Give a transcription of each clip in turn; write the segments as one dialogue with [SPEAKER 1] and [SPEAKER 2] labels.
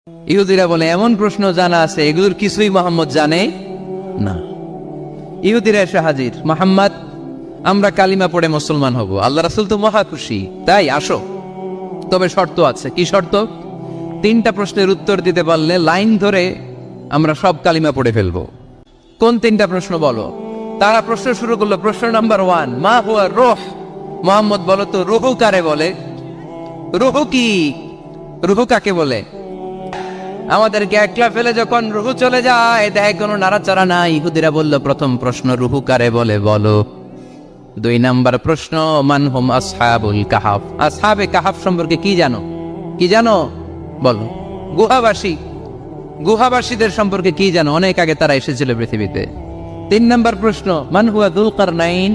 [SPEAKER 1] ইহুদিরা বলে এমন প্রশ্ন জানা আছে এগুলোর কিছুই মোহাম্মদ জানে না। ইহুদিরা এসে হাজির, মোহাম্মদ আমরা কালিমা পড়ে মুসলমান হব, আল্লাহ রাসূল তো মহা খুশি, তাই আসো, তবে শর্ত আছে। কি শর্ত? 3টা প্রশ্নের উত্তর দিতে পারলে লাইন ধরে আমরা সব কালিমা পড়ে ফেলবো। কোন 3টা প্রশ্ন বলো? তারা প্রশ্ন শুরু করলো। প্রশ্ন নাম্বার 1, মা হুয়া রূহ। মোহাম্মদ বলো তো রূহ কারে বলে? রূহ কি? রূহ কাকে বলে? আমাদেরকে একলা ফেলে যখন রূহ চলে যায় দেখে কোনো নাড়াচাড়া নাই। ইহুদিরা বলল প্রথম প্রশ্ন রূহ কারে বলে বলো। 2 নাম্বার প্রশ্ন মান হুম আসহাবুল কাহাফ। আসহাবে কাহাফ সম্পর্কে কি জানো? কি জানো বলো। গুহাবাসী, গুহাবাসীদের সম্পর্কে কি জানো? অনেক আগে তারা এসেছিল পৃথিবীতে। 3 নাম্বার প্রশ্ন মান হুয়া যুলকারনাইন।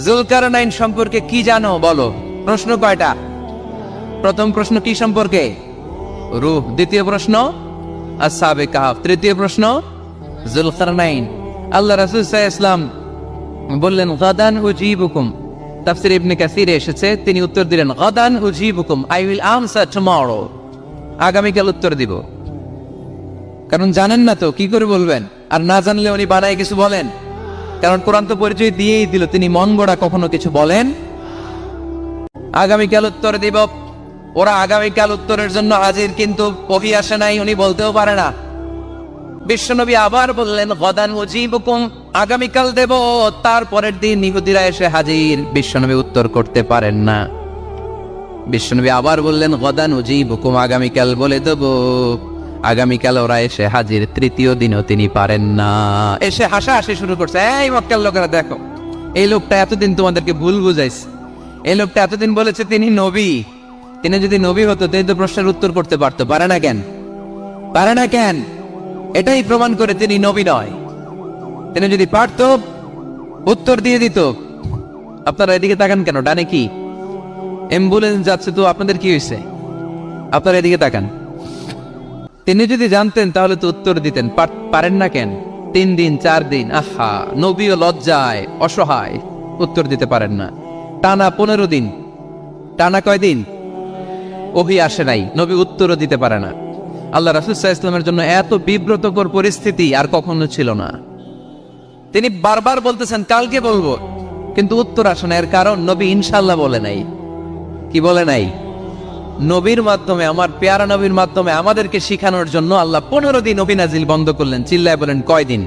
[SPEAKER 1] যুলকারনাইন সম্পর্কে কি জানো বলো। প্রশ্ন কয়টা? প্রথম প্রশ্ন কি সম্পর্কে? রূহ। দ্বিতীয় প্রশ্ন আসহাবে কাহাফ। তৃতীয় প্রশ্ন যুলকারনাইন। আল্লাহ রাসূল সাল্লাল্লাহু আলাইহি ওয়াসাল্লাম বললেন গাদান উজিবুকুম। তাফসীর ইবনে কাসিরে এসেছে, তিনি উত্তর দিলেন গাদান উজিবুকুম, আই উইল আনসার টুমরো। আগামীকাল উত্তর দিব। কারণ জানেন না তো কি করে বলবেন, আর না জানলে উনি বানায় কিছু বলেন। কারণ কোরআন তো পরিচয় দিয়েই দিল, তিনি মন গড়া কখনো কিছু বলেন। আগামীকাল উত্তর দিব। ওরা আগামীকাল উত্তরের জন্য হাজির, কিন্তু ওহী আসে নাই, উনি বলতেও পারে না। বিশ্বনবী আবার বললেন গদান উজিবুকুম, আগামীকাল দেব। তারপরের দিন ইহুদিরা এসে হাজির, বিশ্বনবী উত্তর করতে পারেন না। বিশ্বনবী আবার বললেন গদান উজিবুকুম, আগামীকাল বলে দেব। আগামীকাল ওরা এসে হাজির, তৃতীয় দিনও তিনি পারেন না। এসে হাসাহাসি শুরু করছে, এই মক্কার লোকেরা দেখো, এই লোকটা এতদিন তোমাদেরকে ভুল বুঝাইছে। এই লোকটা এতদিন বলেছে তিনি নবী। তিনি যদি নবী হতো তিনি তো প্রশ্নের উত্তর করতে পারতো, পারে না কেন? পারে না কেন? এটাই প্রমাণ করে তিনি নবী নয়। তিনি যদি পারতো উত্তর দিয়ে দিত। আপনারা এদিকে তাকান কেন? ডানে কি অ্যাম্বুলেন্স যাচ্ছে, তো আপনাদের কি হয়েছে? আপনারা এদিকে তাকান। তিনি যদি জানতেন তাহলে তো উত্তর দিতেন, পারেন না কেন? 3 দিন 4 দিন, আহা, নবীও লজ্জায় অসহায়, উত্তর দিতে পারেন না। টানা 15 দিন, টানা কয় দিন ওহী আসে নাই, নবী উত্তরও দিতে পারে না। আল্লাহ রাসূল সাল্লাল্লাহু আলাইহি ওয়াসাল্লামের জন্য এত বিব্রতকর পরিস্থিতি আর কখনো ছিল না। তিনি বারবার বলতেছেন কালকে বলবো, কিন্তু উত্তর আসে না। এর কারণ নবী ইনশাআল্লাহ বলে নাই। কি বলে নাই? নবীর মাধ্যমে, আমার পেয়ারা নবীর মাধ্যমে আমাদেরকে শিখানোর জন্য আল্লাহ 15 দিন নবী নাজিল বন্ধ করলেন। চিল্লায় বলেন কয়দিন?